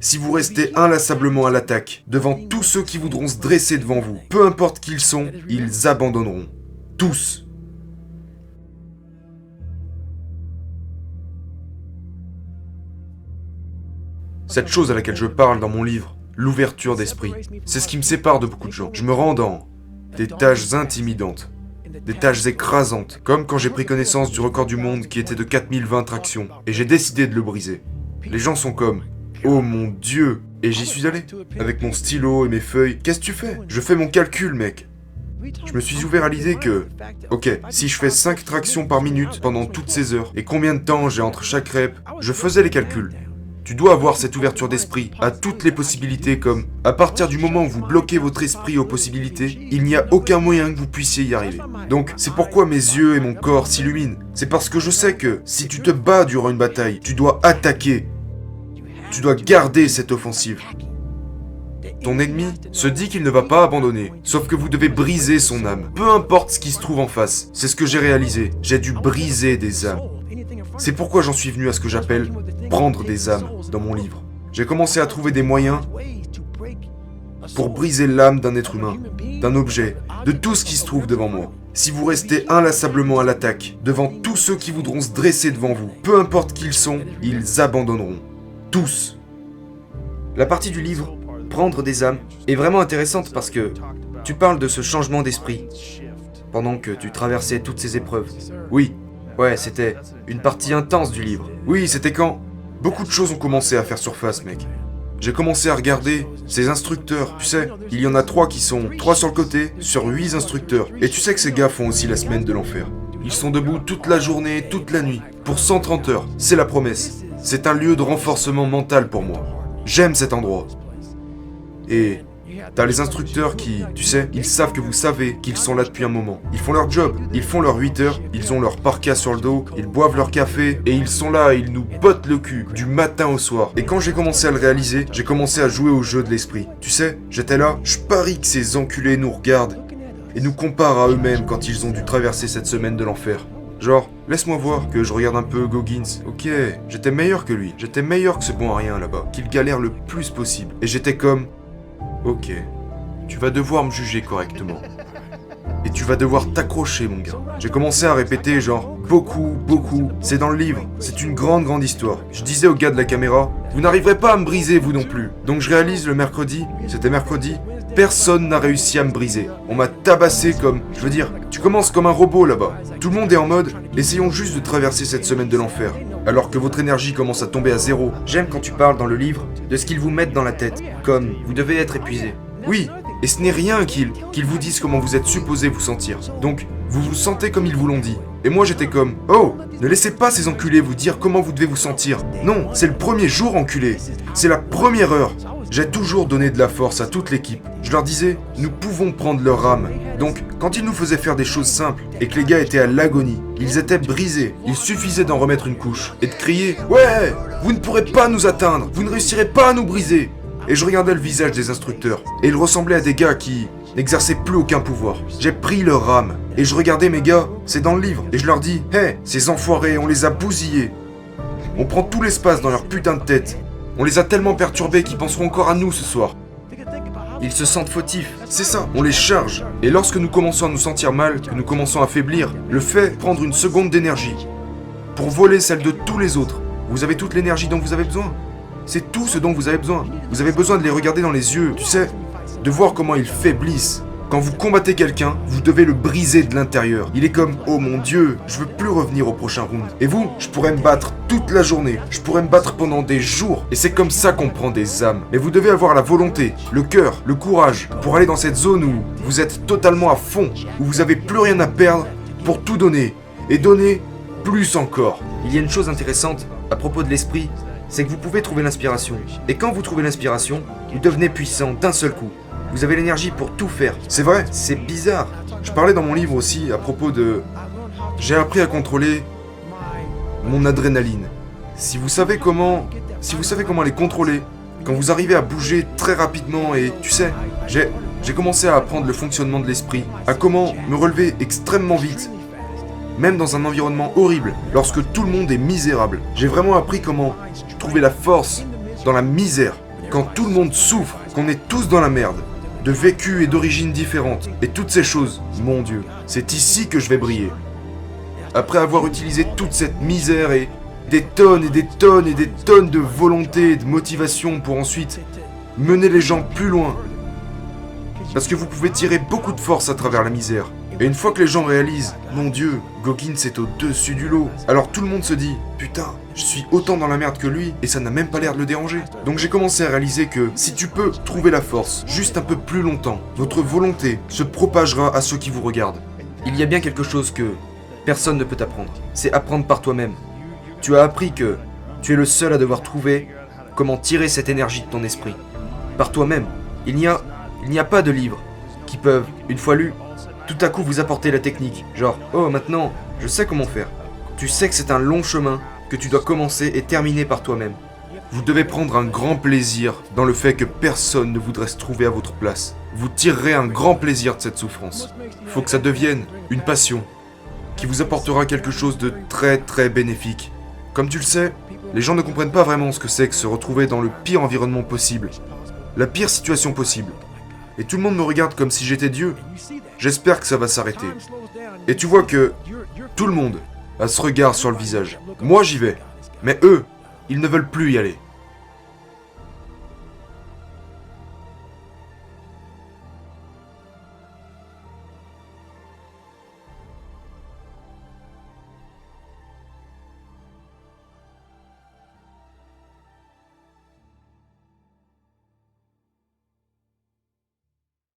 Si vous restez inlassablement à l'attaque, devant tous ceux qui voudront se dresser devant vous, peu importe qui ils sont, ils abandonneront. Tous. Cette chose à laquelle je parle dans mon livre, l'ouverture d'esprit, c'est ce qui me sépare de beaucoup de gens. Je me rends dans des tâches intimidantes, des tâches écrasantes, comme quand j'ai pris connaissance du record du monde qui était de 4020 tractions, et j'ai décidé de le briser. Les gens sont comme « Oh mon Dieu !» Et j'y suis allé, avec mon stylo et mes feuilles. Qu'est-ce que tu fais? Je fais mon calcul, mec. Je me suis ouvert à l'idée que, ok, si je fais 5 tractions par minute pendant toutes ces heures, et combien de temps j'ai entre chaque rep, je faisais les calculs. Tu dois avoir cette ouverture d'esprit à toutes les possibilités comme, à partir du moment où vous bloquez votre esprit aux possibilités, il n'y a aucun moyen que vous puissiez y arriver. Donc, c'est pourquoi mes yeux et mon corps s'illuminent. C'est parce que je sais que, si tu te bats durant une bataille, tu dois attaquer. Tu dois garder cette offensive. Ton ennemi se dit qu'il ne va pas abandonner, sauf que vous devez briser son âme. Peu importe ce qui se trouve en face, c'est ce que j'ai réalisé. J'ai dû briser des âmes. C'est pourquoi j'en suis venu à ce que j'appelle prendre des âmes dans mon livre. J'ai commencé à trouver des moyens pour briser l'âme d'un être humain, d'un objet, de tout ce qui se trouve devant moi. Si vous restez inlassablement à l'attaque, devant tous ceux qui voudront se dresser devant vous, peu importe qui ils sont, ils abandonneront. Tous. La partie du livre, prendre des âmes, est vraiment intéressante parce que tu parles de ce changement d'esprit pendant que tu traversais toutes ces épreuves. Oui, ouais, c'était une partie intense du livre. Oui, c'était quand beaucoup de choses ont commencé à faire surface, mec. J'ai commencé à regarder ces instructeurs. Tu sais, il y en a 3 qui sont 3 sur le côté, sur 8 instructeurs. Et tu sais que ces gars font aussi la semaine de l'enfer. Ils sont debout toute la journée, toute la nuit, pour 130 heures. C'est la promesse. C'est un lieu de renforcement mental pour moi. J'aime cet endroit. Et t'as les instructeurs qui, tu sais, ils savent que vous savez qu'ils sont là depuis un moment. Ils font leur job, ils font leurs 8 heures, ils ont leur parka sur le dos, ils boivent leur café, et ils sont là, ils nous bottent le cul, du matin au soir. Et quand j'ai commencé à le réaliser, j'ai commencé à jouer au jeu de l'esprit. Tu sais, j'étais là, je parie que ces enculés nous regardent, et nous comparent à eux-mêmes quand ils ont dû traverser cette semaine de l'enfer. Genre, laisse-moi voir que je regarde un peu Goggins. Ok, j'étais meilleur que lui, j'étais meilleur que ce bon à rien là-bas, qu'il galère le plus possible. Et j'étais comme... Ok, tu vas devoir me juger correctement. Et tu vas devoir t'accrocher, mon gars. J'ai commencé à répéter genre, beaucoup, c'est dans le livre, c'est une grande histoire. Je disais au gars de la caméra, vous n'arriverez pas à me briser vous non plus. Donc je réalise le mercredi, c'était mercredi, personne n'a réussi à me briser. On m'a tabassé comme, je veux dire, tu commences comme un robot là-bas. Tout le monde est en mode, essayons juste de traverser cette semaine de l'enfer. Alors que votre énergie commence à tomber à zéro. J'aime quand tu parles dans le livre de ce qu'ils vous mettent dans la tête, comme vous devez être épuisé. Oui, et ce n'est rien qu'ils vous disent comment vous êtes supposé vous sentir. Donc, vous vous sentez comme ils vous l'ont dit. Et moi j'étais comme, oh, ne laissez pas ces enculés vous dire comment vous devez vous sentir. Non, c'est le premier jour enculé. C'est la première heure. J'ai toujours donné de la force à toute l'équipe. Je leur disais, nous pouvons prendre leur âme. Donc, quand ils nous faisaient faire des choses simples et que les gars étaient à l'agonie, ils étaient brisés. Il suffisait d'en remettre une couche et de crier « Ouais, vous ne pourrez pas nous atteindre, vous ne réussirez pas à nous briser !» Et je regardais le visage des instructeurs et ils ressemblaient à des gars qui n'exerçaient plus aucun pouvoir. J'ai pris leur âme et je regardais mes gars, c'est dans le livre, et je leur dis « Hey, ces enfoirés, on les a bousillés. On prend tout l'espace dans leur putain de tête. On les a tellement perturbés qu'ils penseront encore à nous ce soir. Ils se sentent fautifs, c'est ça, on les charge. Et lorsque nous commençons à nous sentir mal, que nous commençons à faiblir, le fait prendre une seconde d'énergie pour voler celle de tous les autres. Vous avez toute l'énergie dont vous avez besoin. C'est tout ce dont vous avez besoin. Vous avez besoin de les regarder dans les yeux, tu sais, de voir comment ils faiblissent. Quand vous combattez quelqu'un, vous devez le briser de l'intérieur. Il est comme « Oh mon Dieu, je veux plus revenir au prochain round. » Et vous, je pourrais me battre toute la journée. Je pourrais me battre pendant des jours. Et c'est comme ça qu'on prend des âmes. Mais vous devez avoir la volonté, le cœur, le courage pour aller dans cette zone où vous êtes totalement à fond, où vous avez plus rien à perdre pour tout donner. Et donner plus encore. Il y a une chose intéressante à propos de l'esprit, c'est que vous pouvez trouver l'inspiration. Et quand vous trouvez l'inspiration, vous devenez puissant d'un seul coup. Vous avez l'énergie pour tout faire. C'est vrai, c'est bizarre. Je parlais dans mon livre aussi à propos de... J'ai appris à contrôler mon adrénaline. Si vous savez comment les contrôler, quand vous arrivez à bouger très rapidement et, tu sais, j'ai commencé à apprendre le fonctionnement de l'esprit, à comment me relever extrêmement vite, même dans un environnement horrible, lorsque tout le monde est misérable. J'ai vraiment appris comment trouver la force dans la misère. quand tout le monde souffre, qu'on est tous dans la merde, de vécus et d'origines différentes, et toutes ces choses, mon Dieu, c'est ici que je vais briller. Après avoir utilisé toute cette misère et des tonnes et des tonnes et des tonnes de volonté et de motivation pour ensuite mener les gens plus loin. Parce que vous pouvez tirer beaucoup de force à travers la misère. Et une fois que les gens réalisent, mon Dieu, Goggins est au-dessus du lot, alors tout le monde se dit, putain, je suis autant dans la merde que lui, et ça n'a même pas l'air de le déranger. Donc j'ai commencé à réaliser que si tu peux trouver la force, juste un peu plus longtemps, votre volonté se propagera à ceux qui vous regardent. Il y a bien quelque chose que personne ne peut t'apprendre, c'est apprendre par toi-même. Tu as appris que tu es le seul à devoir trouver comment tirer cette énergie de ton esprit. Par toi-même. Il n'y a pas de livres qui peuvent, une fois lus, tout à coup vous apporter la technique. Genre, oh maintenant, je sais comment faire. Tu sais que c'est un long chemin que tu dois commencer et terminer par toi-même. Vous devez prendre un grand plaisir dans le fait que personne ne voudrait se trouver à votre place. Vous tirerez un grand plaisir de cette souffrance. Il faut que ça devienne une passion qui vous apportera quelque chose de très très bénéfique. Comme tu le sais, les gens ne comprennent pas vraiment ce que c'est que se retrouver dans le pire environnement possible. La pire situation possible. Et tout le monde me regarde comme si j'étais Dieu. J'espère que ça va s'arrêter. Et tu vois que tout le monde a ce regard sur le visage. Moi j'y vais. Mais eux, ils ne veulent plus y aller.